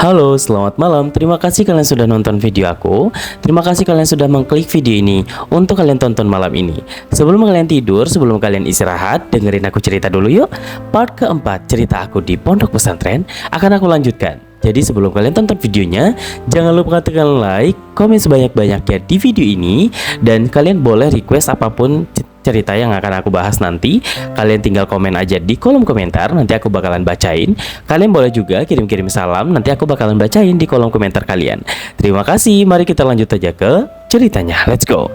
Halo, selamat malam. Terima kasih kalian sudah nonton video aku. Terima kasih kalian sudah mengklik video ini untuk kalian tonton malam ini. Sebelum kalian tidur, sebelum kalian istirahat, dengerin aku cerita dulu yuk. Part keempat cerita aku di Pondok Pesantren akan aku lanjutkan. Jadi sebelum kalian tonton videonya, jangan lupa tekan like, komen sebanyak-banyaknya di video ini, dan kalian boleh request apapun cerita yang akan aku bahas nanti. Kalian tinggal komen aja di kolom komentar, nanti aku bakalan bacain. Kalian boleh juga kirim-kirim salam, nanti aku bakalan bacain di kolom komentar kalian. Terima kasih, mari kita lanjut aja ke ceritanya. Let's go.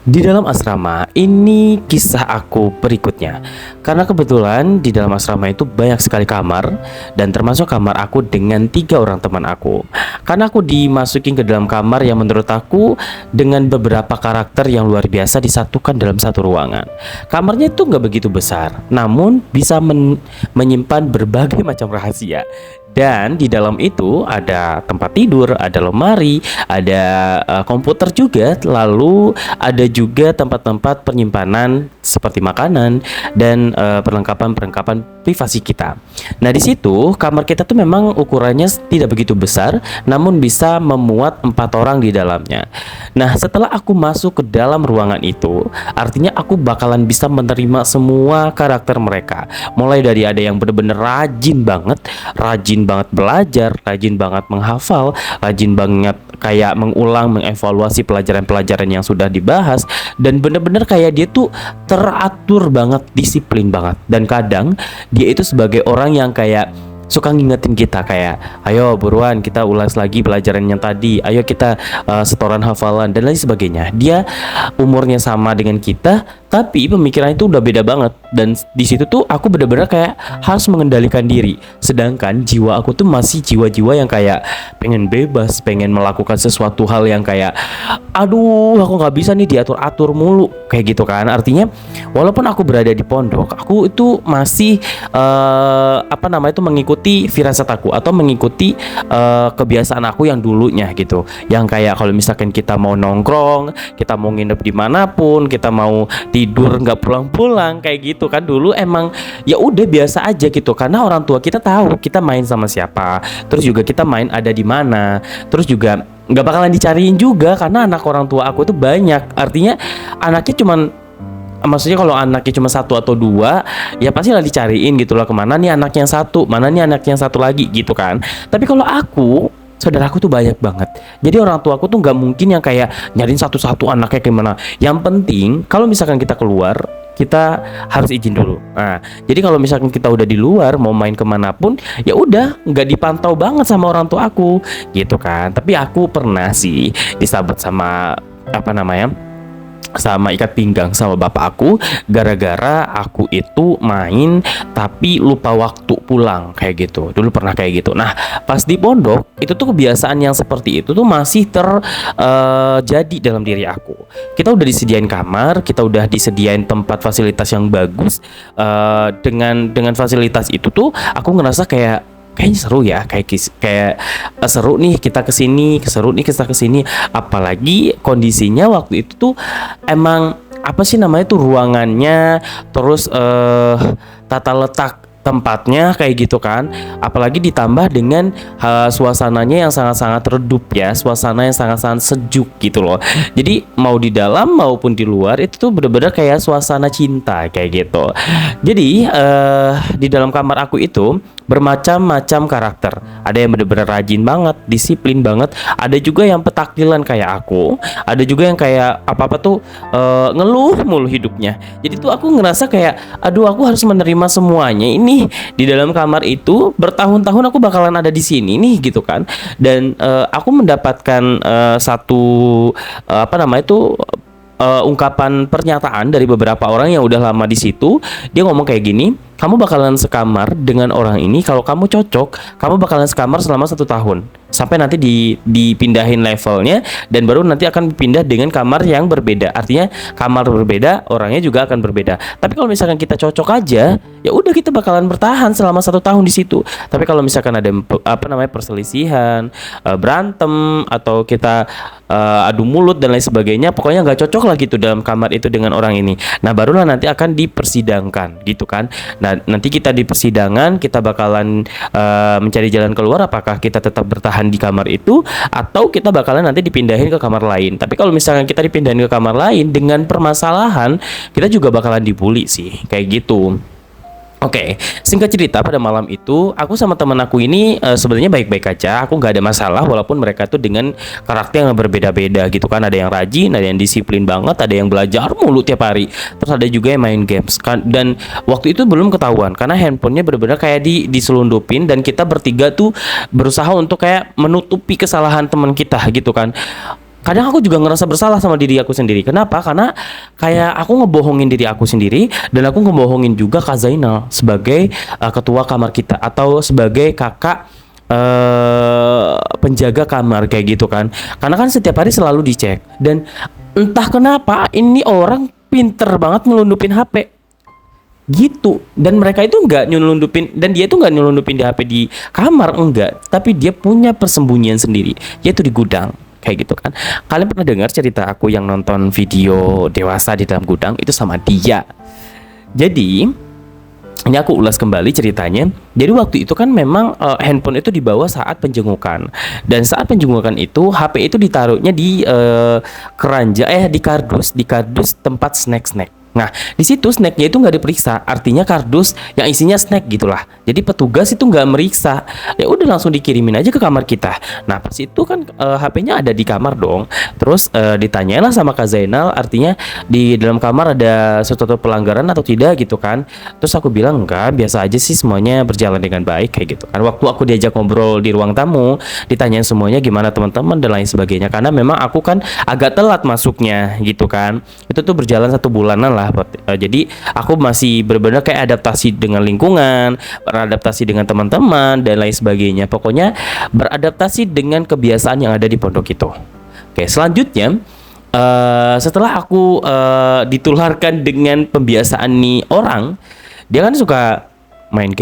Di dalam asrama, ini kisah aku berikutnya. Karena kebetulan di dalam asrama itu banyak sekali kamar, dan termasuk kamar aku dengan 3 orang teman aku. Karena aku dimasukin ke dalam kamar yang menurut aku dengan beberapa karakter yang luar biasa disatukan dalam satu ruangan. Kamarnya itu nggak begitu besar, namun bisa menyimpan berbagai macam rahasia. Dan di dalam itu ada tempat tidur, ada lemari, ada komputer juga, lalu ada juga tempat-tempat penyimpanan seperti makanan dan perlengkapan-perlengkapan privasi kita. Nah, di situ kamar kita tuh memang ukurannya tidak begitu besar, namun bisa memuat 4 orang di dalamnya. Nah, setelah aku masuk ke dalam ruangan itu, artinya aku bakalan bisa menerima semua karakter mereka. Mulai dari ada yang bener-bener rajin banget belajar, rajin banget menghafal, rajin banget kayak mengulang, mengevaluasi pelajaran-pelajaran yang sudah dibahas, dan bener-bener kayak dia tuh teratur banget, disiplin banget. Dan kadang dia itu sebagai orang yang kayak suka ngingetin kita kayak, ayo buruan kita ulas lagi pelajaran yang tadi, ayo kita setoran hafalan dan lain sebagainya. Dia umurnya sama dengan kita, tapi pemikiran itu udah beda banget. Dan di situ tuh aku bener-bener kayak harus mengendalikan diri. Sedangkan jiwa aku tuh masih jiwa-jiwa yang kayak pengen bebas, pengen melakukan sesuatu hal yang kayak, aduh aku nggak bisa nih diatur-atur mulu kayak gitu kan. Artinya walaupun aku berada di pondok, aku itu masih mengikuti firasat aku atau mengikuti kebiasaan aku yang dulunya gitu. Yang kayak kalau misalkan kita mau nongkrong, kita mau nginep dimanapun, kita mau tidur nggak pulang-pulang kayak gitu kan, dulu emang ya udah biasa aja gitu, karena orang tua kita tahu kita main sama siapa, terus juga kita main ada di mana, terus juga nggak bakalan dicariin juga karena anak orang tua aku tuh banyak. Artinya anaknya cuman, maksudnya kalau anaknya cuma 1 atau 2, ya pasti lah dicariin gitu lah, kemana nih anak yang satu, mana nih anak yang satu lagi gitu kan. Tapi kalau aku, saudaraku tuh banyak banget. Jadi orang tua aku tuh nggak mungkin yang kayak nyariin satu-satu anaknya gimana. Yang penting kalau misalkan kita keluar, kita harus izin dulu. Nah, jadi kalau misalkan kita udah di luar mau main kemanapun, ya udah nggak dipantau banget sama orang tua aku gitu kan. Tapi aku pernah sih disabet sama sama ikat pinggang sama bapak aku gara-gara aku itu main tapi lupa waktu pulang kayak gitu. Dulu pernah kayak gitu. Nah, pas di pondok itu tuh kebiasaan yang seperti itu tuh masih terjadi dalam diri aku. Kita udah disediain kamar, kita udah disediain tempat fasilitas yang bagus. Dengan fasilitas itu tuh aku ngerasa kayaknya seru ya, kayak seru nih kita kesini, seru nih kita kesini. Apalagi kondisinya waktu itu tuh emang ruangannya, terus tata letak tempatnya kayak gitu kan. Apalagi ditambah dengan suasananya yang sangat-sangat redup ya, suasana yang sangat-sangat sejuk gitu loh. Jadi mau di dalam maupun di luar itu tuh bener-bener kayak suasana cinta kayak gitu. Jadi di dalam kamar aku itu bermacam-macam karakter. Ada yang bener-bener rajin banget, disiplin banget. Ada juga yang petakdilan kayak aku. Ada juga yang kayak apa-apa tuh ngeluh mulu hidupnya. Jadi tuh aku ngerasa kayak, aduh aku harus menerima semuanya ini di dalam kamar itu. Bertahun-tahun aku bakalan ada di sini nih gitu kan. Dan aku mendapatkan ungkapan pernyataan dari beberapa orang yang udah lama di situ. Dia ngomong kayak gini, kamu bakalan sekamar dengan orang ini, kalau kamu cocok, kamu bakalan sekamar selama 1 tahun. Sampai nanti dipindahin levelnya, dan baru nanti akan pindah dengan kamar yang berbeda. Artinya kamar berbeda, orangnya juga akan berbeda. Tapi kalau misalkan kita cocok aja, ya udah kita bakalan bertahan selama 1 tahun di situ. Tapi kalau misalkan ada perselisihan, berantem, atau kita adu mulut dan lain sebagainya, pokoknya nggak cocok lah gitu dalam kamar itu dengan orang ini. Nah, barulah nanti akan dipersidangkan gitu kan. Nah, nanti kita di persidangan kita bakalan mencari jalan keluar, apakah kita tetap bertahan di kamar itu atau kita bakalan nanti dipindahin ke kamar lain. Tapi kalau misalkan kita dipindahin ke kamar lain dengan permasalahan, kita juga bakalan dibully sih, kayak gitu. Oke, singkat cerita pada malam itu aku sama teman aku ini sebenarnya baik-baik aja. Aku nggak ada masalah walaupun mereka tuh dengan karakter yang berbeda-beda gitu kan. Ada yang rajin, ada yang disiplin banget, ada yang belajar mulu tiap hari. Terus ada juga yang main games kan. Dan waktu itu belum ketahuan karena handphonenya benar-benar kayak diselundupin dan kita bertiga tuh berusaha untuk kayak menutupi kesalahan teman kita gitu kan. Kadang aku juga ngerasa bersalah sama diri aku sendiri. Kenapa? Karena kayak aku ngebohongin diri aku sendiri dan aku ngebohongin juga Kak Zainal sebagai ketua kamar kita atau sebagai kakak penjaga kamar kayak gitu kan. Karena kan setiap hari selalu dicek dan entah kenapa ini orang pinter banget ngelundupin HP gitu. Dan mereka itu nggak nyelundupin, dan dia itu nggak nyelundupin di HP di kamar, enggak, tapi dia punya persembunyian sendiri, yaitu di gudang kayak gitu kan. Kalian pernah dengar cerita aku yang nonton video dewasa di dalam gudang itu sama dia. Jadi ini aku ulas kembali ceritanya. Jadi waktu itu kan memang handphone itu dibawa saat penjengukan, dan saat penjengukan itu HP itu ditaruhnya di di kardus tempat snack. Nah, di situ snacknya itu nggak diperiksa, artinya kardus yang isinya snack gitulah. Jadi petugas itu nggak meriksa, ya udah langsung dikirimin aja ke kamar kita. Nah, pas itu kan HP-nya ada di kamar dong. Terus ditanyalah sama Kak Zainal, artinya di dalam kamar ada sesuatu pelanggaran atau tidak gitu kan. Terus aku bilang enggak, biasa aja sih, semuanya berjalan dengan baik kayak gitu kan. Waktu aku diajak ngobrol di ruang tamu, ditanyain semuanya gimana teman-teman dan lain sebagainya. Karena memang aku kan agak telat masuknya gitu kan. Itu tuh berjalan 1 bulanan lah. Jadi aku masih benar-benar kayak adaptasi dengan lingkungan, beradaptasi dengan teman-teman dan lain sebagainya. Pokoknya beradaptasi dengan kebiasaan yang ada di pondok itu. Oke, selanjutnya setelah aku ditularkan dengan pembiasaan nih orang, dia kan suka main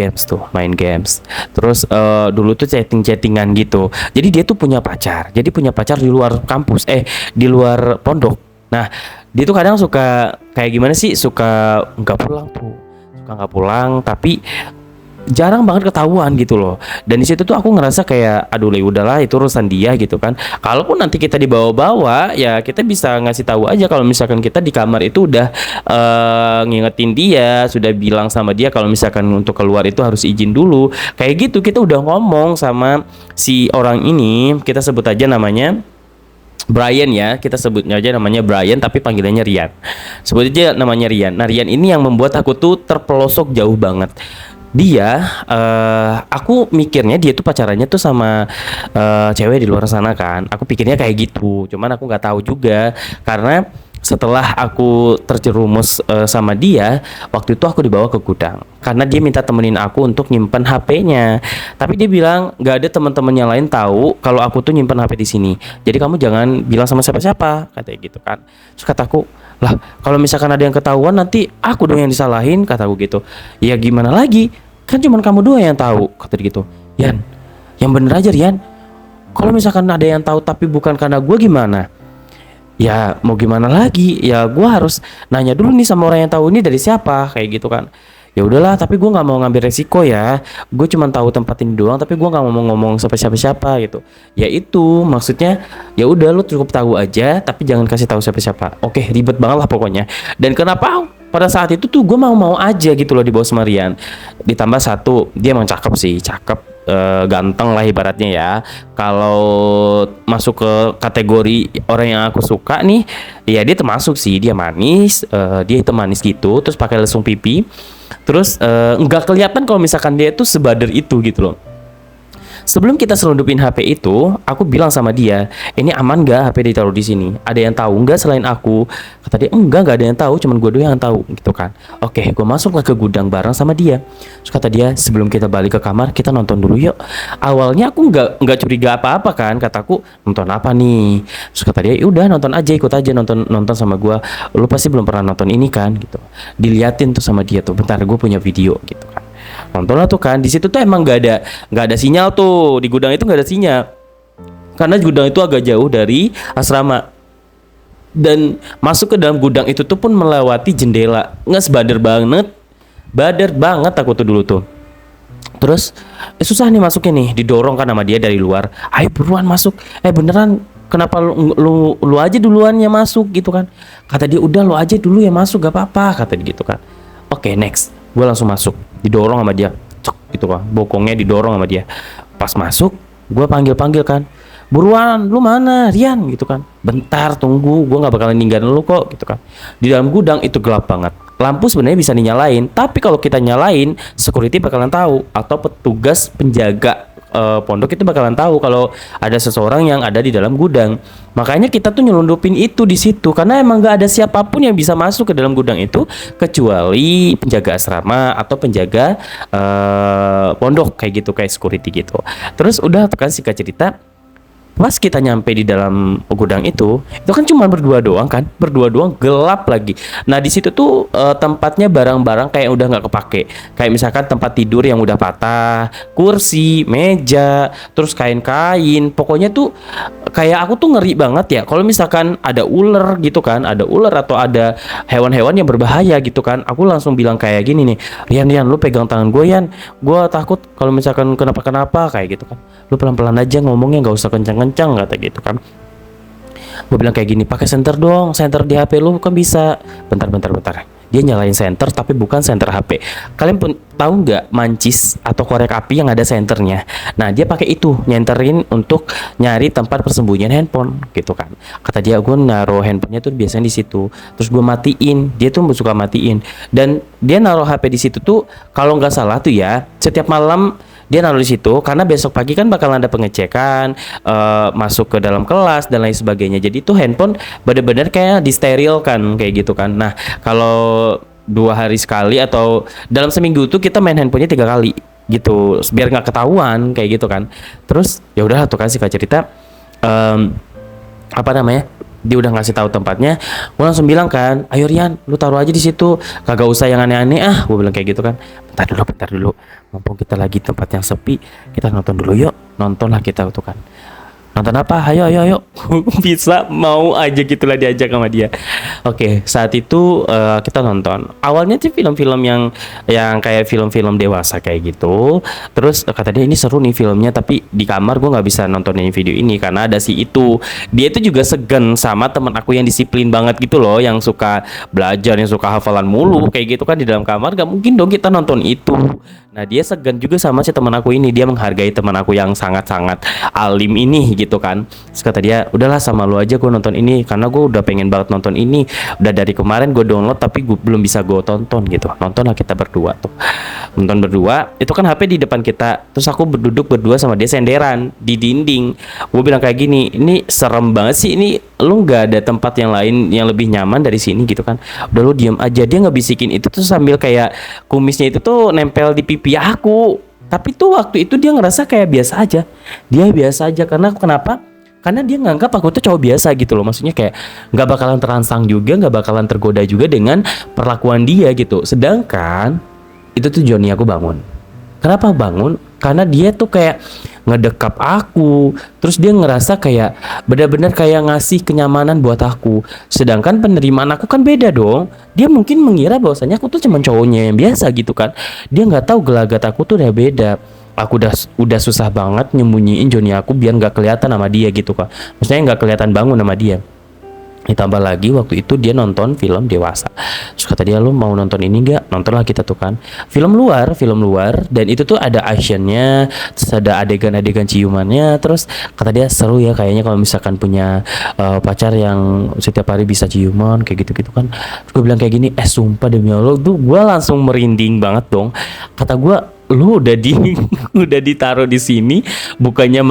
games. Terus dulu tuh chattingan gitu. Jadi dia tuh punya pacar. Jadi punya pacar di luar kampus, di luar pondok. Nah, dia tuh kadang suka kayak gimana sih, suka nggak pulang, tapi jarang banget ketahuan gitu loh. Dan di situ tuh aku ngerasa kayak aduh, udahlah itu urusan dia gitu kan. Kalaupun nanti kita dibawa-bawa, ya kita bisa ngasih tahu aja kalau misalkan kita di kamar itu udah ngingetin dia, sudah bilang sama dia kalau misalkan untuk keluar itu harus izin dulu. Kayak gitu kita udah ngomong sama si orang ini, kita sebut aja namanya Brian ya, kita sebutnya aja namanya Brian tapi panggilannya Rian. Sebut aja namanya Rian. Nah, Rian ini yang membuat aku tuh terpelosok jauh banget. Dia, aku mikirnya dia tuh pacarannya tuh sama cewek di luar sana kan. Aku pikirnya kayak gitu. Cuman aku nggak tahu juga karena setelah aku terjerumus sama dia, waktu itu aku dibawa ke gudang karena dia minta temenin aku untuk nyimpen HP-nya. Tapi dia bilang nggak ada teman-teman yang lain tahu kalau aku tuh nyimpen HP di sini. Jadi kamu jangan bilang sama siapa-siapa, katanya gitu kan. Terus kataku, lah kalau misalkan ada yang ketahuan nanti aku dong yang disalahin, kataku gitu. Ya gimana lagi? Kan cuma kamu doang yang tahu, kata dia gitu. Yan, yang bener aja Rian. Kalau misalkan ada yang tahu tapi bukan karena gue gimana? Ya mau gimana lagi, ya gue harus nanya dulu nih sama orang yang tahu ini dari siapa, kayak gitu kan. Ya udahlah, tapi gue nggak mau ngambil resiko ya, gue cuma tahu tempat ini doang tapi gue nggak mau ngomong sama siapa gitu. Ya itu maksudnya, ya udah lu cukup tahu aja tapi jangan kasih tahu siapa-siapa. Oke, ribet banget lah pokoknya. Dan kenapa pada saat itu tuh gue mau aja gitu loh di bawah Marian. Ditambah satu, dia emang cakep, ganteng lah ibaratnya ya. Kalau masuk ke kategori orang yang aku suka nih, ya dia termasuk sih. Dia manis, dia itu manis gitu, terus pakai lesung pipi. Terus nggak kelihatan kalau misalkan dia itu sebader itu gitu loh. Sebelum kita selundupin HP itu, aku bilang sama dia, ini aman nggak HP ditaruh di sini? Ada yang tahu nggak selain aku? Kata dia, nggak ada yang tahu, cuman gue doang yang tahu, gitu kan. Oke, gue masuklah ke gudang bareng sama dia. Terus kata dia, sebelum kita balik ke kamar, kita nonton dulu yuk. Awalnya aku nggak curiga apa-apa kan, kataku nonton apa nih? Terus kata dia, udah nonton aja, ikut aja nonton sama gue. Lu pasti belum pernah nonton ini kan, gitu. Diliatin tuh sama dia tuh, bentar gue punya video, gitu kan. Nonton lah tuh kan, di situ tuh emang nggak ada sinyal tuh, di gudang itu nggak ada sinyal karena gudang itu agak jauh dari asrama, dan masuk ke dalam gudang itu tuh pun melewati jendela, nggak sebader banget bader banget aku tuh dulu tuh. Terus susah nih masuknya nih, didorong kan sama dia dari luar. Ayo buruan masuk. Beneran kenapa lu aja duluan yang masuk gitu kan. Kata dia udah lu aja dulu yang masuk gak apa-apa kata dia gitu kan. Oke, next. Gue langsung masuk. Didorong sama dia. Cok gitu kan. Bokongnya didorong sama dia. Pas masuk, gue panggil-panggil kan. Buruan, lu mana? Rian gitu kan. Bentar, tunggu, gue nggak bakalan ninggalin lu kok gitu kan. Di dalam gudang itu gelap banget. Lampu sebenarnya bisa dinyalain, tapi kalau kita nyalain, security bakalan tahu atau petugas penjaga pondok itu bakalan tahu kalau ada seseorang yang ada di dalam gudang. Makanya kita tuh nyelundupin itu di situ karena emang nggak ada siapapun yang bisa masuk ke dalam gudang itu kecuali penjaga asrama atau penjaga pondok kayak gitu, kayak security gitu. Terus udah kan singkat cerita, pas kita nyampe di dalam gudang itu kan cuma berdua doang kan, berdua doang, gelap lagi. Nah di situ tuh tempatnya barang-barang kayak udah nggak kepake, kayak misalkan tempat tidur yang udah patah, kursi, meja, terus kain-kain, pokoknya tuh kayak aku tuh ngeri banget ya kalau misalkan ada ular gitu kan, ada ular atau ada hewan-hewan yang berbahaya gitu kan. Aku langsung bilang kayak gini nih, Rian lu pegang tangan gue Yan, gue takut kalau misalkan kenapa-kenapa kayak gitu kan. Lu pelan-pelan aja ngomongnya, nggak usah kencang-kencang kata gitu kan. Gue bilang kayak gini, pakai senter dong, senter di HP lu kan bisa. Bentar. Dia nyalain senter tapi bukan senter HP. Kalian pun tahu nggak mancis atau korek api yang ada senternya? Nah dia pakai itu nyenterin untuk nyari tempat persembunyian handphone gitu kan. Kata dia gue naruh handphonenya tuh biasanya di situ. Terus gue matiin. Dia tuh suka matiin. Dan dia naruh HP di situ tuh kalau nggak salah tuh ya setiap malam dia naruh di situ karena besok pagi kan bakal ada pengecekan, masuk ke dalam kelas dan lain sebagainya. Jadi tuh handphone bener-bener kayak disterilkan kayak gitu kan. Nah kalau 2 hari sekali atau dalam seminggu tuh kita main handphonenya 3 kali gitu biar nggak ketahuan kayak gitu kan. Terus ya udah tuh kan singkat cerita, apa namanya, dia udah ngasih tahu tempatnya. Gue langsung bilang kan, ayo Rian lu taruh aja di situ, kagak usah yang aneh-aneh gue bilang kayak gitu kan. Bentar dulu, mumpung kita lagi tempat yang sepi, kita nonton dulu yuk. Nonton lah kita tuh kan. Nonton apa? Ayo. Bisa, mau aja gitulah diajak sama dia. Oke, saat itu kita nonton. Awalnya sih film-film yang kayak film-film dewasa kayak gitu. Terus kata dia ini seru nih filmnya, tapi di kamar gue nggak bisa nontonin video ini karena ada si itu. Dia itu juga segan sama teman aku yang disiplin banget gitu loh, yang suka belajar, yang suka hafalan mulu kayak gitu kan di dalam kamar. Gak mungkin dong kita nonton itu. Nah dia segan juga sama si teman aku ini. Dia menghargai teman aku yang sangat-sangat alim ini gitu kan. Terus kata dia udahlah sama lu aja gue nonton ini karena gue udah pengen banget nonton ini. Udah dari kemarin gue download tapi gue belum bisa gue tonton gitu. Nontonlah kita berdua tuh. Nonton berdua. Itu kan HP di depan kita. Terus aku duduk berdua sama dia senderan di dinding. Gue bilang kayak gini, ini serem banget sih. Ini lu nggak ada tempat yang lain yang lebih nyaman dari sini gitu kan. Udah lu diem aja. Dia ngebisikin itu tuh sambil kayak kumisnya itu tuh nempel di pipi aku. Tapi tuh waktu itu dia ngerasa kayak biasa aja. Dia biasa aja karena kenapa? Karena dia nganggap aku tuh cowok biasa gitu loh. Maksudnya kayak nggak bakalan terangsang juga, nggak bakalan tergoda juga dengan perlakuan dia gitu. Sedangkan itu tuh Johnny aku bangun. Kenapa bangun? Karena dia tuh kayak ngedekap aku. Terus dia ngerasa kayak benar-benar kayak ngasih kenyamanan buat aku. Sedangkan penerimaan aku kan beda dong. Dia mungkin mengira bahwasanya aku tuh cuma cowoknya yang biasa gitu kan. Dia nggak tahu gelagat aku tuh udah beda. Aku udah susah banget nyembunyiin Johnny aku biar nggak kelihatan sama dia gitu kan. Maksudnya nggak kelihatan bangun sama dia. Ditambah lagi waktu itu dia nonton film dewasa. Terus kata dia, lu mau nonton ini nggak? Nontonlah kita tuh kan. Film luar. Dan itu tuh ada actionnya, terus ada adegan-adegan ciumannya. Terus kata dia seru ya kayaknya kalau misalkan punya pacar yang setiap hari bisa ciuman kayak gitu-gitu kan. Terus gue bilang kayak gini, sumpah demi Allah tuh gue langsung merinding banget dong. Kata gue, lu udah udah ditaruh di sini bukannya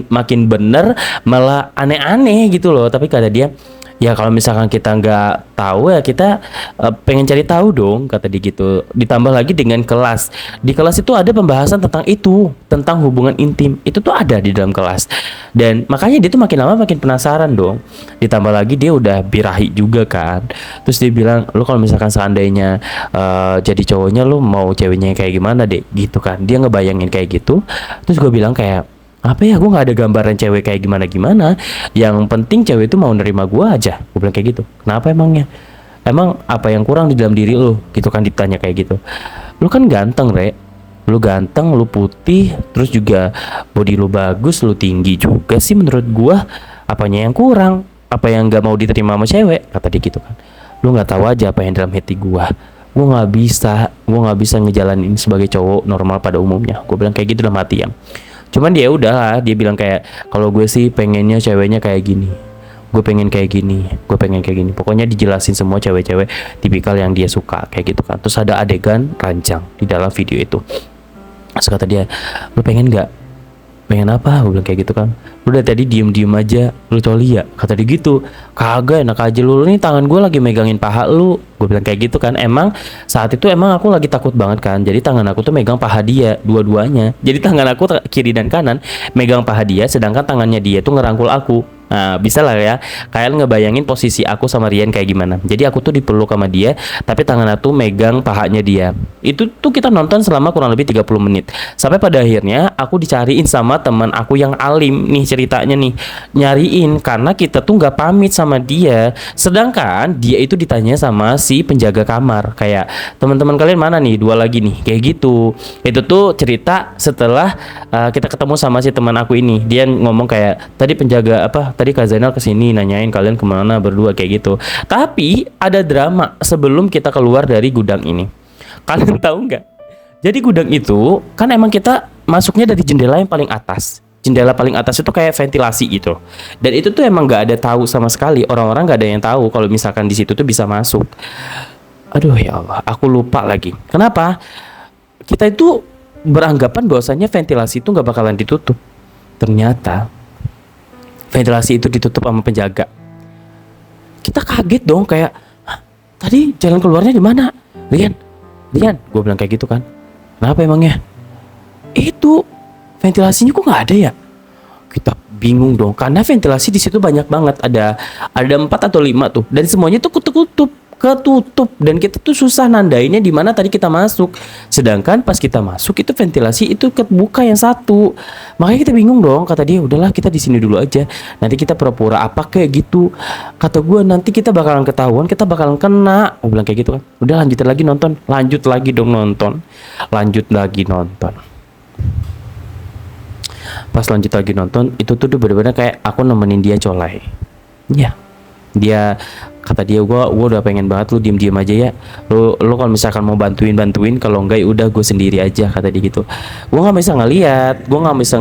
makin bener malah aneh-aneh gitu loh. Tapi kata dia ya kalau misalkan kita nggak tahu ya kita pengen cari tahu dong kata dia gitu. Ditambah lagi dengan kelas, di kelas itu ada pembahasan tentang itu, tentang hubungan intim itu tuh ada di dalam kelas. Dan makanya dia tuh makin lama makin penasaran dong. Ditambah lagi dia udah birahi juga kan. Terus dia bilang, lu kalau misalkan seandainya jadi cowoknya lu mau ceweknya kayak gimana deh gitu kan. Dia ngebayangin kayak gitu. Terus gue bilang kayak apa ya, gue nggak ada gambaran cewek kayak gimana, yang penting cewek itu mau nerima gue aja. Gue bilang kayak gitu. Kenapa emangnya? Emang apa yang kurang di dalam diri lo gitu kan, ditanya kayak gitu. lu kan ganteng, Rek. Lu ganteng, lu putih, terus juga body lu bagus, lu tinggi juga sih menurut gua. Apanya yang kurang? Apa yang nggak mau diterima sama cewek? Kata dia gitu kan. Lu nggak tahu aja apa yang dalam hati gua. Gua nggak bisa ngejalanin sebagai cowok normal pada umumnya. Gua bilang kayak gitu dalam hati ya. Cuman dia udah lah, dia bilang kayak kalau gue sih pengennya ceweknya kayak gini. Gue pengen kayak gini, gue pengen kayak gini. Pokoknya dijelasin semua cewek-cewek tipikal yang dia suka kayak gitu kan. Terus ada adegan ranjang di dalam video itu. Terus kata dia, lu pengen nggak? Pengen apa? Gue bilang kayak gitu kan. Lu dari tadi diem-diem aja, lu coli ya? Kata dia gitu. Kagak, enak aja lu nih, tangan gue lagi megangin paha lu. Gue bilang kayak gitu kan. Emang saat itu emang aku lagi takut banget kan. Jadi tangan aku tuh megang paha dia dua-duanya. Jadi tangan aku kiri dan kanan megang paha dia, sedangkan tangannya dia tuh ngerangkul aku. Nah, bisa lah ya. Kalian ngebayangin posisi aku sama Rian kayak gimana. Jadi aku tuh dipeluk sama dia, tapi tangan aku megang pahanya dia. Itu tuh kita nonton selama kurang lebih 30 menit. Sampai pada akhirnya aku dicariin sama teman aku yang alim nih ceritanya nih. Nyariin karena kita tuh nggak pamit sama dia. Sedangkan dia itu ditanya sama si penjaga kamar. Kayak, teman-teman kalian mana nih? Dua lagi nih. Kayak gitu. Itu tuh cerita setelah kita ketemu sama si teman aku ini. Dia ngomong kayak, tadi penjaga apa? Tadi Kak Zainal kesini nanyain kalian kemana berdua kayak gitu. Tapi ada drama sebelum kita keluar dari gudang ini. Kalian tahu nggak? Jadi gudang itu kan emang kita masuknya dari jendela yang paling atas. Jendela paling atas itu kayak ventilasi gitu. Dan itu tuh emang nggak ada tahu sama sekali. Orang-orang nggak ada yang tahu kalau misalkan di situ tuh bisa masuk. Aduh ya Allah, aku lupa lagi. Kenapa? Kita itu beranggapan bahwasanya ventilasi itu nggak bakalan ditutup. Ternyata ventilasi itu ditutup sama penjaga. Kita kaget dong kayak, tadi jalan keluarnya di mana? Rian, gue bilang kayak gitu kan. Kenapa emangnya? Itu ventilasinya kok nggak ada ya? Kita bingung dong karena ventilasi di situ banyak banget. Ada 4 atau 5 tuh, dan semuanya tuh ketutup dan kita tuh susah nandainnya di mana tadi kita masuk. Sedangkan pas kita masuk itu ventilasi itu kebuka yang satu. Makanya kita bingung dong. Kata dia, udahlah kita di sini dulu aja. Nanti kita pura-pura apa kayak gitu. Kata gue, nanti kita bakalan ketahuan, kita bakalan kena. Gue bilang kayak gitu kan. Udah lanjut lagi nonton. Lanjut lagi dong nonton. Lanjut lagi nonton. Pas lanjut lagi nonton, itu tuh bener-bener kayak aku nemenin dia colai. Ya. Dia kata dia, gua udah pengen banget, lu diem aja ya, lu kalau misalkan mau bantuin, kalau enggak ya udah gue sendiri aja, kata dia gitu. Gua nggak bisa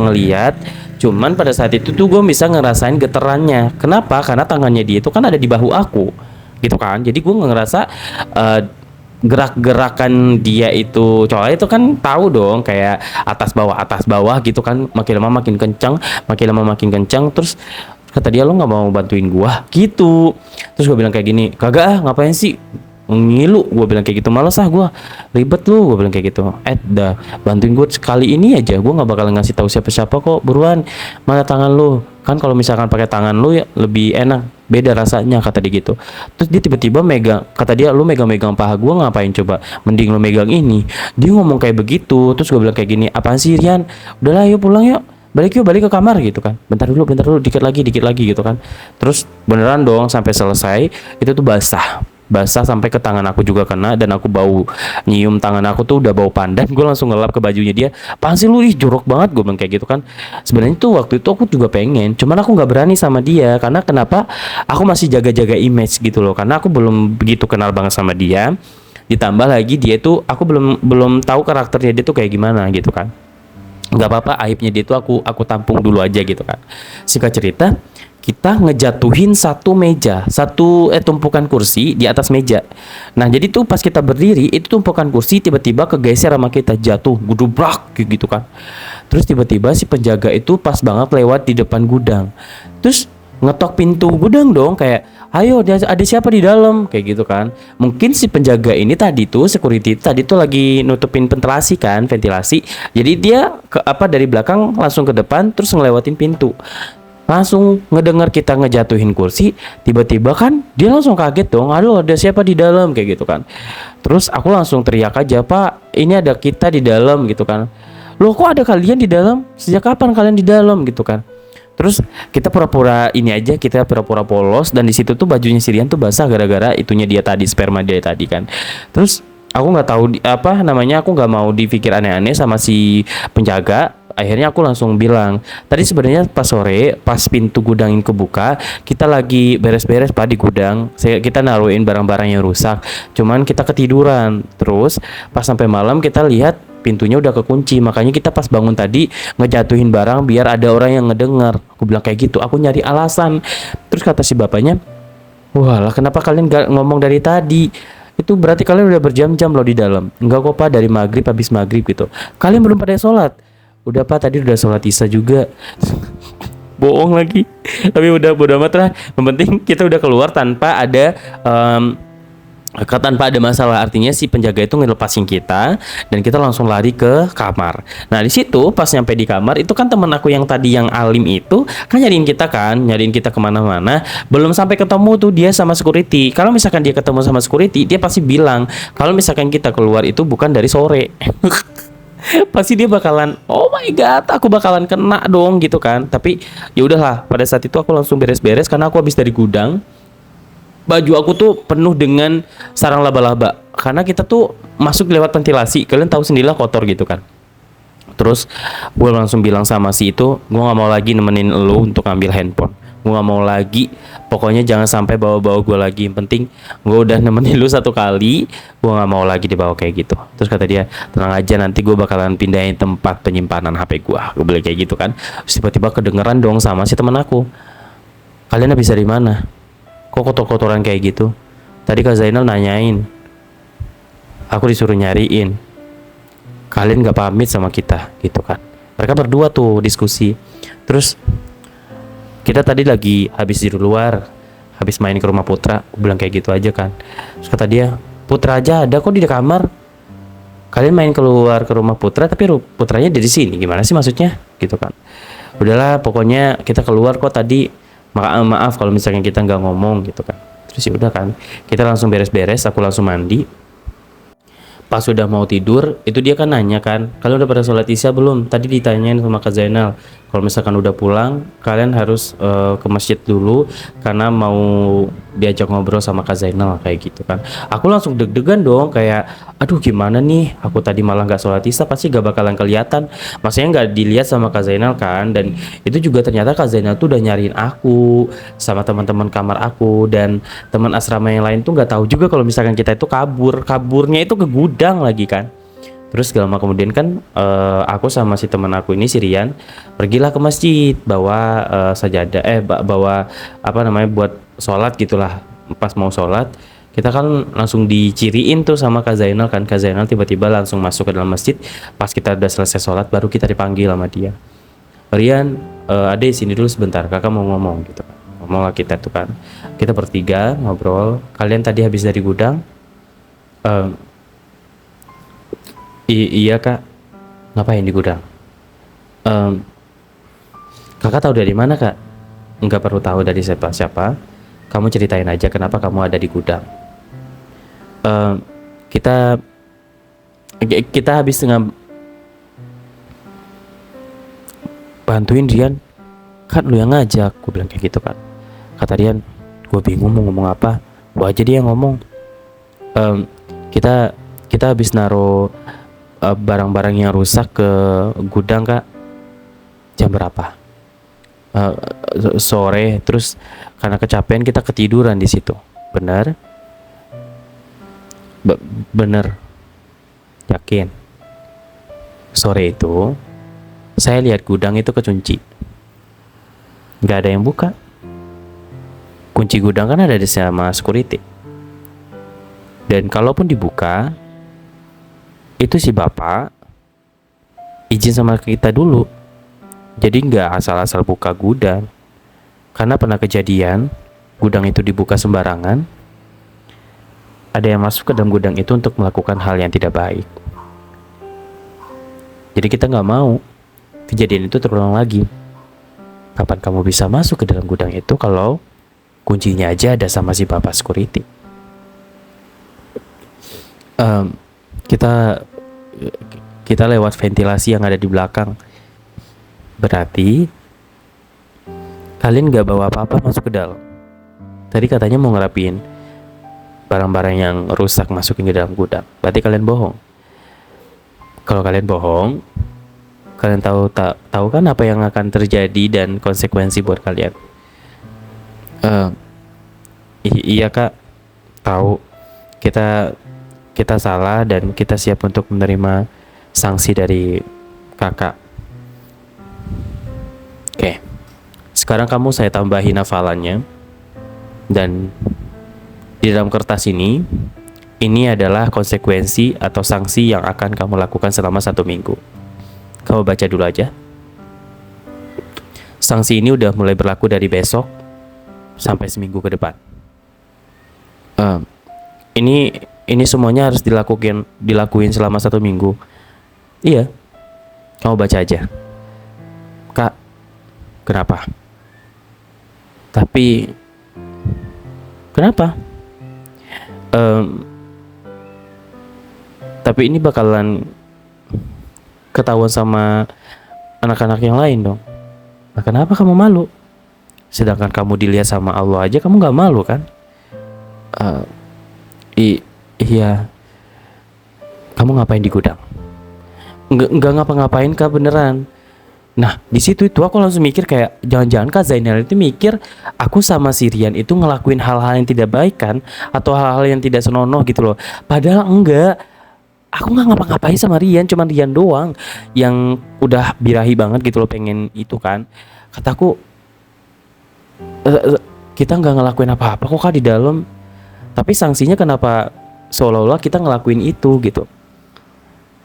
ngeliat, cuman pada saat itu tuh gue bisa ngerasain geterannya. Kenapa? Karena tangannya dia itu kan ada di bahu aku gitu kan. Jadi gue ngerasa gerak-gerakan dia itu, coba itu kan tahu dong kayak atas bawah gitu kan, makin lama makin kencang. Terus kata dia, lo nggak mau bantuin gua gitu. Terus gue bilang kayak gini, kagak ah, ngapain sih ngilu, gue bilang kayak gitu, malas ah gue, ribet lu, gue bilang kayak gitu. Dah bantuin gue sekali ini aja, gue nggak bakal ngasih tahu siapa kok, buruan, mana tangan lu, kan kalau misalkan pakai tangan lu ya lebih enak, beda rasanya, kata dia gitu. Terus dia tiba-tiba megang, kata dia, lu megang paha gue ngapain coba, mending lu megang ini. Dia ngomong kayak begitu. Terus gue bilang kayak gini, apaan sih Rian, udahlah yuk pulang yuk, balik ke kamar gitu kan. Bentar dulu dikit lagi gitu kan. Terus beneran dong sampai selesai itu tuh basah sampai ke tangan aku juga kena, dan aku bau nyium tangan aku tuh udah bau pandan. Gue langsung ngelap ke bajunya dia. Apaan sih lu, ih jorok banget, gue bilang kayak gitu kan. Sebenarnya tuh waktu itu aku juga pengen, cuman aku nggak berani sama dia. Karena kenapa? Aku masih jaga image gitu loh, karena aku belum begitu kenal banget sama dia. Ditambah lagi dia tuh, aku belum tahu karakternya dia tuh kayak gimana gitu kan. Nggak apa-apa, aibnya dia tuh aku tampung dulu aja gitu kan. Singkat cerita, kita ngejatuhin tumpukan kursi di atas meja. Nah jadi tuh pas kita berdiri, itu tumpukan kursi tiba-tiba kegeser sama kita, jatuh gudubrak gitu kan. Terus tiba-tiba si penjaga itu pas banget lewat di depan gudang, terus ngetok pintu gudang dong, kayak ayo ada siapa di dalam kayak gitu kan. Mungkin si penjaga ini tadi tuh security tadi tuh lagi nutupin ventilasi kan, jadi dia dari belakang langsung ke depan, terus ngelewatin pintu, langsung ngedengar kita ngejatuhin kursi. Tiba-tiba kan dia langsung kaget dong, aduh ada siapa di dalam kayak gitu kan. Terus aku langsung teriak aja, Pak ini ada kita di dalam gitu kan. Loh kok ada kalian di dalam, sejak kapan kalian di dalam gitu kan. Terus kita pura-pura polos, dan di situ tuh bajunya Sirian tuh basah gara-gara itunya dia tadi, sperma dia tadi kan. Terus Aku nggak tahu apa namanya, aku nggak mau dipikir aneh-aneh sama si penjaga. Akhirnya aku langsung bilang, tadi sebenarnya pas sore, pas pintu gudang ini kebuka, kita lagi beres-beres pak di gudang. Kita naruhin barang-barang yang rusak. Cuman kita ketiduran. Terus pas sampai malam kita lihat pintunya udah kekunci. Makanya kita pas bangun tadi ngejatuhin barang biar ada orang yang ngedengar. Aku bilang kayak gitu. Aku nyari alasan. Terus kata si bapaknya, walah, kenapa kalian gak ngomong dari tadi? Itu berarti kalian udah berjam-jam loh di dalam. Enggak kok pak, dari maghrib, habis maghrib gitu. Kalian belum pada sholat. Udah pak, tadi udah sholat isya juga. Bohong lagi. Tapi udah bodo amat lah. Yang penting kita udah keluar tanpa ada tanpa ada masalah. Artinya si penjaga itu ngelepasin kita dan kita langsung lari ke kamar. Nah di situ pas nyampe di kamar itu kan temen aku yang tadi yang alim itu kan nyariin kita kemana-mana. Belum sampai ketemu tuh dia sama security. Kalau misalkan dia ketemu sama security, dia pasti bilang kalau misalkan kita keluar itu bukan dari sore. Pasti dia bakalan, oh my god, aku bakalan kena dong gitu kan. Tapi ya udahlah, pada saat itu aku langsung beres-beres karena aku habis dari gudang. Baju aku tuh penuh dengan sarang laba-laba karena kita tuh masuk lewat ventilasi. Kalian tahu sendirilah kotor gitu kan. Terus gue langsung bilang sama si itu, gue nggak mau lagi nemenin lo untuk ngambil handphone. Gue nggak mau lagi, pokoknya jangan sampai bawa-bawa gue lagi. Yang penting gue udah nemenin lu satu kali, gue nggak mau lagi dibawa kayak gitu. Terus kata dia, tenang aja, nanti gue bakalan pindahin tempat penyimpanan HP gue. Gue bilang kayak gitu kan. Terus tiba-tiba kedengeran dong sama si teman aku, kalian habis dari mana? Kok kotor-kotoran kayak gitu? Tadi Kak Zainal nanyain, aku disuruh nyariin. Kalian gak pamit sama kita gitu kan. Mereka berdua tuh diskusi. Terus kita tadi lagi habis di luar, habis main ke rumah Putra. Aku bilang kayak gitu aja kan. Terus kata dia, Putra aja ada kok di kamar. Kalian main keluar ke rumah Putra tapi Putranya di sini. Gimana sih maksudnya? Gitu kan. Udahlah, pokoknya kita keluar kok tadi. Maaf kalau misalnya kita nggak ngomong gitu kan. Terus ya udah kan, kita langsung beres-beres, aku langsung mandi. Pas sudah mau tidur, itu dia kan nanya kan, kalian udah pada sholat isya belum? Tadi ditanyain sama Kak Zainal, kalau misalkan udah pulang, kalian harus ke masjid dulu karena mau diajak ngobrol sama Kak Zainal kayak gitu kan. Aku langsung deg-degan dong, kayak aduh gimana nih, aku tadi malah nggak sholat isya, pasti gak bakalan kelihatan. Maksudnya nggak dilihat sama Kak Zainal kan. Dan itu juga ternyata Kak Zainal tuh udah nyariin aku sama teman-teman kamar aku dan teman asrama yang lain tuh nggak tahu juga kalau misalkan kita itu kaburnya itu ke gudang lagi kan. Terus gak lama kemudian kan aku sama si teman aku ini si Rian pergilah ke masjid bawa sajadah bawa apa namanya buat sholat gitulah. Pas mau sholat kita kan langsung diciriin tuh sama Kak Zainal kan. Kak Zainal tiba-tiba langsung masuk ke dalam masjid. Pas kita udah selesai sholat baru kita dipanggil sama dia, Rian, adek sini dulu sebentar, kakak mau ngomong gitu kan. Ngomong lah kita tuh kan, kita bertiga ngobrol, kalian tadi habis dari gudang? Iya kak. Ngapain di gudang? Kakak tahu dari mana kak? Nggak perlu tahu dari siapa-siapa, kamu ceritain aja kenapa kamu ada di gudang. Kita habis bantuin Rian, kan lu yang ngajak. Gue bilang kayak gitu kan. Kata Rian, gue bingung mau ngomong apa, gue aja dia yang ngomong. Kita habis naruh barang-barang yang rusak ke gudang kak. Jam berapa? Sore. Terus karena kecapean kita ketiduran di situ. Bener? Bener. Yakin? Sore itu saya lihat gudang itu kekunci, nggak ada yang buka. Kunci gudang kan ada di sama security. Dan kalaupun dibuka, itu si bapak izin sama kita dulu. Jadi nggak asal-asal buka gudang. Karena pernah kejadian gudang itu dibuka sembarangan. Ada yang masuk ke dalam gudang itu untuk melakukan hal yang tidak baik. Jadi kita nggak mau kejadian itu terulang lagi. Kapan kamu bisa masuk ke dalam gudang itu kalau kuncinya aja ada sama si bapak security? Kita lewat ventilasi yang ada di belakang. Berarti kalian gak bawa apa-apa masuk ke dalam. Tadi katanya mau ngerapiin barang-barang yang rusak masukin ke dalam gudang. Berarti kalian bohong. Kalau kalian bohong, kalian tahu kan apa yang akan terjadi dan konsekuensi buat kalian. Iya kak, tahu kita salah dan kita siap untuk menerima sanksi dari kakak. Oke, sekarang kamu saya tambahin hafalannya, dan di dalam kertas ini adalah konsekuensi atau sanksi yang akan kamu lakukan selama 1 minggu. Kamu baca dulu aja. Sanksi ini udah mulai berlaku dari besok sampai seminggu ke depan. Ini semuanya harus dilakuin selama 1 minggu. Iya, kamu baca aja. Kak, kenapa? Tapi kenapa? Tapi ini bakalan ketahuan sama anak-anak yang lain dong. Nah, kenapa kamu malu? Sedangkan kamu dilihat sama Allah aja kamu gak malu kan? Iya. Kamu ngapain di gudang? Nggak ngapa-ngapain kak, beneran. Nah di situ itu aku langsung mikir kayak jangan-jangan kak Zainal itu mikir aku sama si Rian itu ngelakuin hal-hal yang tidak baik kan, atau hal-hal yang tidak senonoh gitu loh. Padahal enggak. Aku nggak ngapa-ngapain sama Rian, cuman Rian doang yang udah birahi banget gitu loh, pengen itu kan. Kataku, kita nggak ngelakuin apa-apa kok kak di dalam. Tapi sanksinya kenapa seolah-olah kita ngelakuin itu gitu.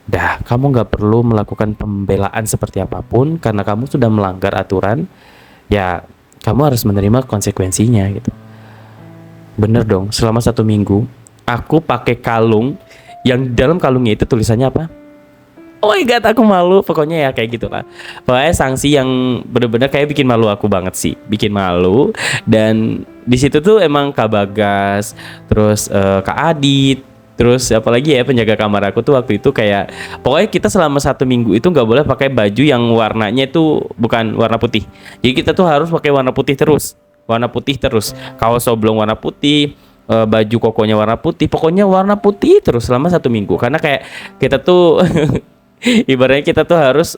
Dah, kamu nggak perlu melakukan pembelaan seperti apapun karena kamu sudah melanggar aturan. Ya, kamu harus menerima konsekuensinya gitu. Bener dong, selama 1 minggu aku pakai kalung yang dalam kalungnya itu tulisannya apa? Oh my god, aku malu. Pokoknya ya kayak gitu lah. Pokoknya sanksi yang bener-bener kayak bikin malu aku banget sih, bikin malu. Dan di situ tuh emang Kak Bagas, terus Kak Adit, terus apalagi ya penjaga kamar aku tuh waktu itu kayak pokoknya kita selama 1 minggu itu nggak boleh pakai baju yang warnanya itu bukan warna putih. Jadi kita tuh harus pakai warna putih terus, kaos oblong warna putih, baju kokonya warna putih, pokoknya warna putih terus selama 1 minggu. Karena kayak kita tuh ibaratnya kita tuh harus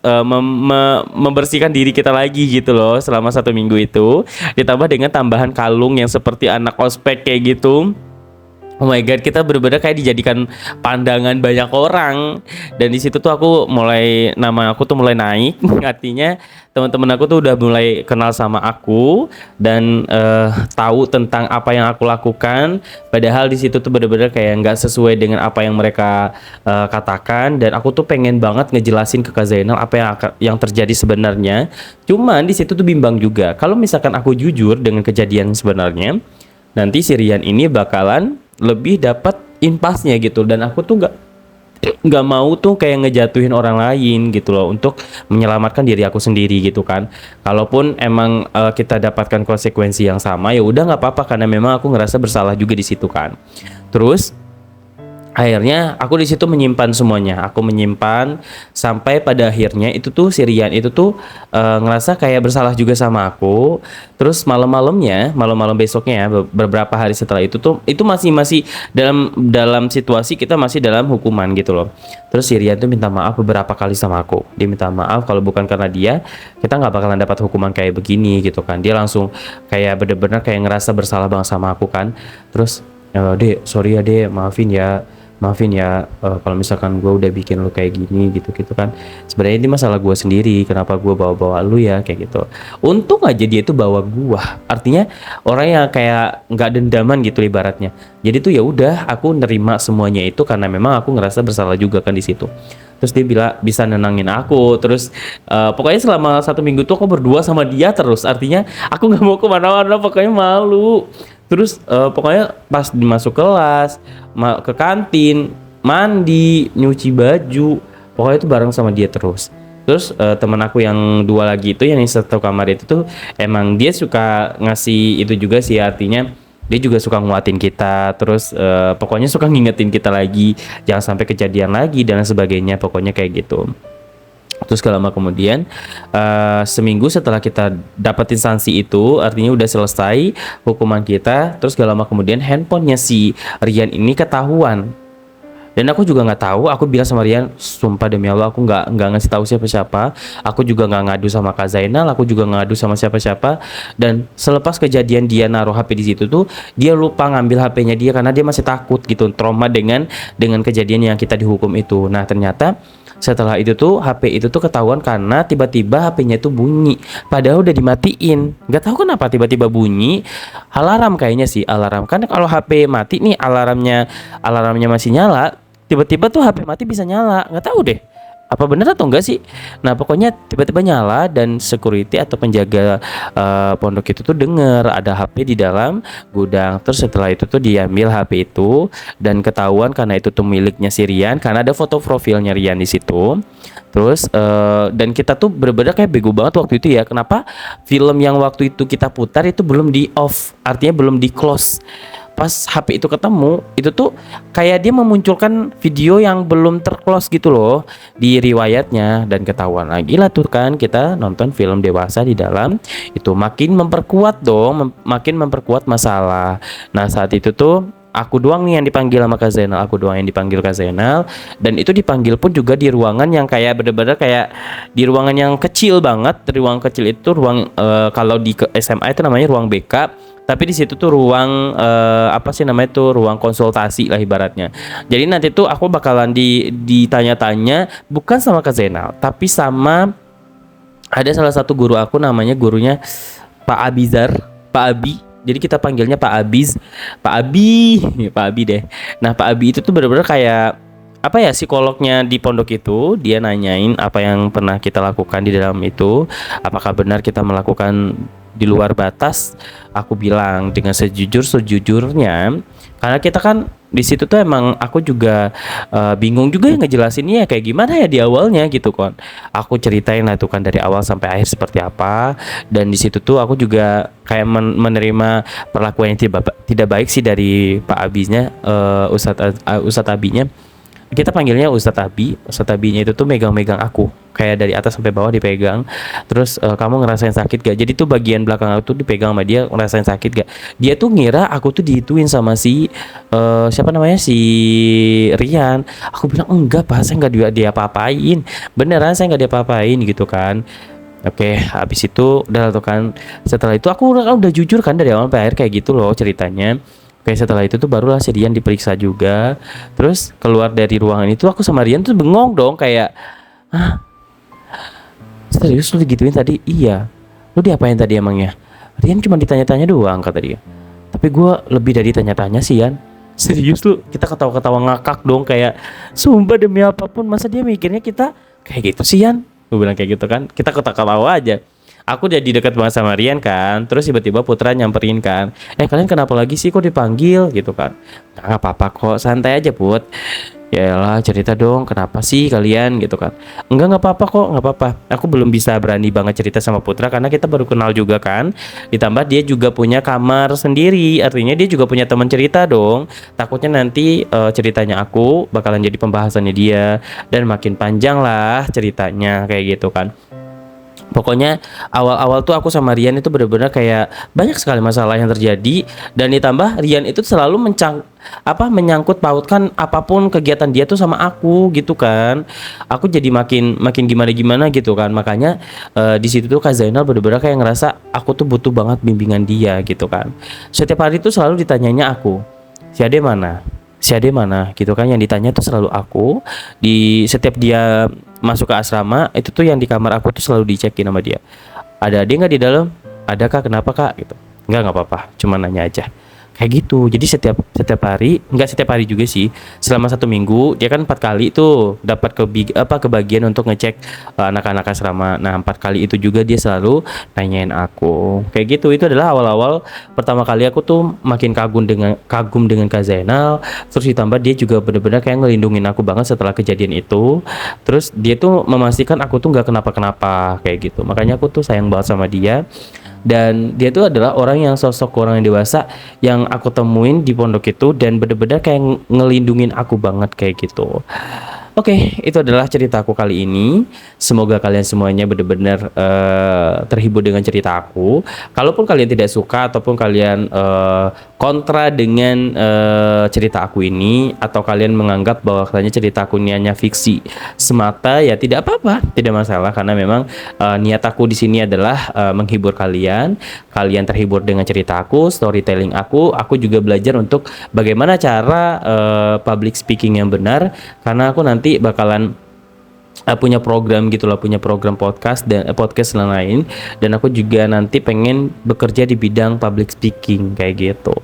membersihkan diri kita lagi gitu loh selama 1 minggu itu, ditambah dengan tambahan kalung yang seperti anak ospek kayak gitu. Oh my god, kita bener-bener kayak dijadikan pandangan banyak orang. Dan di situ tuh nama aku tuh mulai naik. Artinya teman-teman aku tuh udah mulai kenal sama aku dan tahu tentang apa yang aku lakukan. Padahal di situ tuh bener-bener kayak nggak sesuai dengan apa yang mereka katakan. Dan aku tuh pengen banget ngejelasin ke Kak Zainal apa yang terjadi sebenarnya. Cuman di situ tuh bimbang juga. Kalau misalkan aku jujur dengan kejadian sebenarnya, nanti si Rian ini bakalan lebih dapat impasnya gitu, dan aku tuh nggak mau tuh kayak ngejatuhin orang lain gitu loh untuk menyelamatkan diri aku sendiri gitu kan. Kalaupun emang kita dapatkan konsekuensi yang sama ya udah nggak apa-apa, karena memang aku ngerasa bersalah juga di situ kan. Terus akhirnya aku di situ menyimpan semuanya. Aku menyimpan sampai pada akhirnya itu tuh si Rian itu tuh ngerasa kayak bersalah juga sama aku. Terus malam besoknya ya, beberapa hari setelah itu tuh itu masih dalam situasi kita masih dalam hukuman gitu loh. Terus si Rian tuh minta maaf beberapa kali sama aku. Dia minta maaf kalau bukan karena dia kita nggak bakalan dapat hukuman kayak begini gitu kan. Dia langsung kayak bener-bener kayak ngerasa bersalah banget sama aku kan. Terus Dek, sorry ya Dek, maafin ya kalau misalkan gue udah bikin lu kayak gini gitu kan. Sebenarnya ini masalah gue sendiri, kenapa gue bawa lu ya kayak gitu. Untung aja dia itu bawa gue, artinya orang yang kayak nggak dendaman gitu ibaratnya. Jadi tuh ya udah aku nerima semuanya itu karena memang aku ngerasa bersalah juga kan di situ. Terus dia bilang bisa nenangin aku. Terus pokoknya selama 1 minggu tuh aku berdua sama dia terus, artinya aku nggak mau kemana-mana, pokoknya malu. Terus pokoknya pas masuk kelas, ke kantin, mandi, nyuci baju, pokoknya itu bareng sama dia terus. Terus teman aku yang 2 lagi itu yang satu kamar itu tuh emang dia suka ngasih itu juga sih, artinya dia juga suka nguatin kita. Terus pokoknya suka ngingetin kita lagi jangan sampai kejadian lagi dan sebagainya, pokoknya kayak gitu. Terus gak lama kemudian, seminggu setelah kita dapetin sanksi itu, artinya udah selesai hukuman kita. Terus gak lama kemudian handphonenya si Rian ini ketahuan. Dan aku juga nggak tahu. Aku bilang sama Rian, sumpah demi Allah aku nggak ngasih tahu siapa-siapa. Aku juga nggak ngadu sama Kak Zainal. Aku juga nggak ngadu sama siapa-siapa. Dan selepas kejadian dia naruh HP di situ tuh, dia lupa ngambil HP-nya dia karena dia masih takut gitu, trauma dengan kejadian yang kita dihukum itu. Nah ternyata setelah itu tuh HP itu tuh ketahuan karena tiba-tiba HP-nya itu bunyi. Padahal udah dimatiin. Nggak tahu kenapa tiba-tiba bunyi. Alarm kayaknya sih, alarm. Kan kalau HP mati nih alarmnya masih nyala. Tiba-tiba tuh HP mati bisa nyala, nggak tahu deh apa bener atau enggak sih. Nah pokoknya tiba-tiba nyala dan security atau penjaga pondok itu tuh denger ada HP di dalam gudang. Terus setelah itu tuh diambil HP itu dan ketahuan karena itu tuh miliknya si Rian karena ada foto profilnya Rian di situ. Terus dan kita tuh bener-bener kayak bego banget waktu itu ya. Kenapa film yang waktu itu kita putar itu belum di off, artinya belum di close. Pas HP itu ketemu, itu tuh kayak dia memunculkan video yang belum terclose gitu loh di riwayatnya. Dan ketahuan lagi lah tuh kan kita nonton film dewasa di dalam. Itu makin memperkuat dong, makin memperkuat masalah. Nah saat itu tuh aku doang nih yang dipanggil sama Kak Zainal, aku doang yang dipanggil Kak Zainal. Dan itu dipanggil pun juga di ruangan yang kayak bener-bener kayak di ruangan yang kecil banget. Di ruang kecil itu ruang kalau di SMA itu namanya ruang BK. Tapi di situ tuh ruang apa sih namanya tuh ruang konsultasi lah ibaratnya. Jadi nanti tuh aku bakalan ditanya-tanya bukan sama Kak Zainal, tapi sama ada salah satu guru aku namanya gurunya Pak Abizar, Pak Abi. Jadi kita panggilnya Pak Abiz, Pak Abi, Pak Abi deh. Nah Pak Abi itu tuh bener-bener kayak apa ya, psikolognya di pondok itu. Dia nanyain apa yang pernah kita lakukan di dalam itu, apakah benar kita melakukan di luar batas. Aku bilang dengan sejujurnya karena kita kan di situ tuh emang aku juga bingung juga ya ngejelasinnya kayak gimana ya di awalnya gitu kan. Aku ceritain lah tuh kan dari awal sampai akhir seperti apa. Dan di situ tuh aku juga kayak menerima perlakuan yang tidak baik sih dari Pak Abisnya, Ustadz Abinya. Kita panggilnya Ustadz Abi. Ustadz Abinya itu tuh megang-megang aku kayak dari atas sampai bawah dipegang. Terus kamu ngerasain sakit gak? Jadi tuh bagian belakang aku tuh dipegang sama dia, ngerasain sakit gak? Dia tuh ngira aku tuh dihituin sama si siapa namanya, si Rian. Aku bilang enggak Pak, saya nggak dia apa-apain, beneran saya nggak dia apa-apain gitu kan. Oke, habis itu udah tuh kan. Setelah itu aku udah jujur kan dari awal sampai akhir kayak gitu loh ceritanya. Oke, setelah itu tuh barulah si Rian diperiksa juga. Terus keluar dari ruangan itu aku sama Rian tuh bengong dong kayak, ah serius lu digituin tadi? Iya. Lu diapain tadi emangnya? Rian cuma ditanya-tanya doang kata dia. Tapi gue lebih dari tanya-tanya sih Yan. Serius lu? Kita ketawa-ketawa ngakak dong kayak, sumpah demi apapun masa dia mikirnya kita kayak gitu sih Yan? Gue bilang kayak gitu kan. Kita ketawa-ketawa aja. Aku jadi dekat banget sama Rian kan. Terus tiba-tiba Putra nyamperin kan, kalian kenapa lagi sih kok dipanggil gitu kan. Nggak apa-apa kok, santai aja Put. Yaelah cerita dong kenapa sih kalian gitu kan. Nggak apa-apa kok, nggak apa-apa. Aku belum bisa berani banget cerita sama Putra karena kita baru kenal juga kan. Ditambah dia juga punya kamar sendiri, artinya dia juga punya teman cerita dong. Takutnya nanti ceritanya aku bakalan jadi pembahasannya dia dan makin panjang lah ceritanya kayak gitu kan. Pokoknya awal-awal tuh aku sama Rian itu benar-benar kayak banyak sekali masalah yang terjadi. Dan ditambah Rian itu selalu menyangkut pautkan apapun kegiatan dia tuh sama aku gitu kan. Aku jadi makin gimana gitu kan. Makanya di situ tuh Kak Zainal benar-benar kayak ngerasa aku tuh butuh banget bimbingan dia gitu kan. Setiap hari tuh selalu ditanyanya aku, si Ade mana? Si Ade mana gitu kan, yang ditanya tuh selalu aku. Di setiap dia masuk ke asrama itu tuh yang di kamar aku tuh selalu dicekin sama dia, ada Ade nggak di dalam, ada Kak, kenapa Kak gitu. Nggak apa-apa, cuma nanya aja kayak gitu. Jadi setiap hari, nggak setiap hari juga sih, selama 1 minggu dia kan 4 kali tuh dapat kebagian untuk ngecek anak-anak asrama. Nah 4 kali itu juga dia selalu nanyain aku kayak gitu. Itu adalah awal-awal pertama kali aku tuh makin kagum dengan Kak Zainal. Terus ditambah dia juga benar-benar kayak ngelindungin aku banget setelah kejadian itu. Terus dia tuh memastikan aku tuh nggak kenapa-kenapa kayak gitu. Makanya aku tuh sayang banget sama dia. Dan dia tuh adalah orang yang sosok orang yang dewasa yang aku temuin di pondok itu dan bener-bener kayak ngelindungin aku banget kayak gitu. Oke, itu adalah ceritaku kali ini. Semoga kalian semuanya benar-benar terhibur dengan cerita aku. Kalaupun kalian tidak suka ataupun kalian kontra dengan cerita aku ini, atau kalian menganggap bahwa katanya cerita aku ini hanya fiksi semata, ya tidak apa-apa, tidak masalah, karena memang niat aku di sini adalah menghibur kalian. Kalian terhibur dengan cerita aku, storytelling aku. Aku juga belajar untuk bagaimana cara public speaking yang benar, karena aku nanti bakalan punya program gitulah, punya program podcast dan podcast lain, dan aku juga nanti pengen bekerja di bidang public speaking kayak gitu.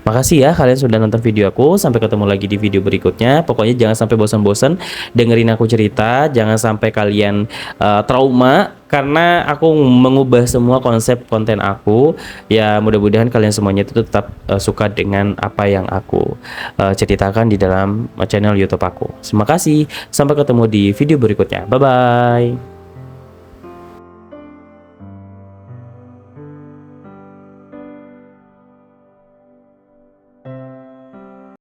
Makasih ya kalian sudah nonton video aku, sampai ketemu lagi di video berikutnya. Pokoknya jangan sampai bosan-bosan dengerin aku cerita, jangan sampai kalian trauma karena aku mengubah semua konsep konten aku. Ya mudah-mudahan kalian semuanya itu tetap suka dengan apa yang aku ceritakan di dalam channel YouTube aku. Terima kasih, sampai ketemu di video berikutnya. Bye bye.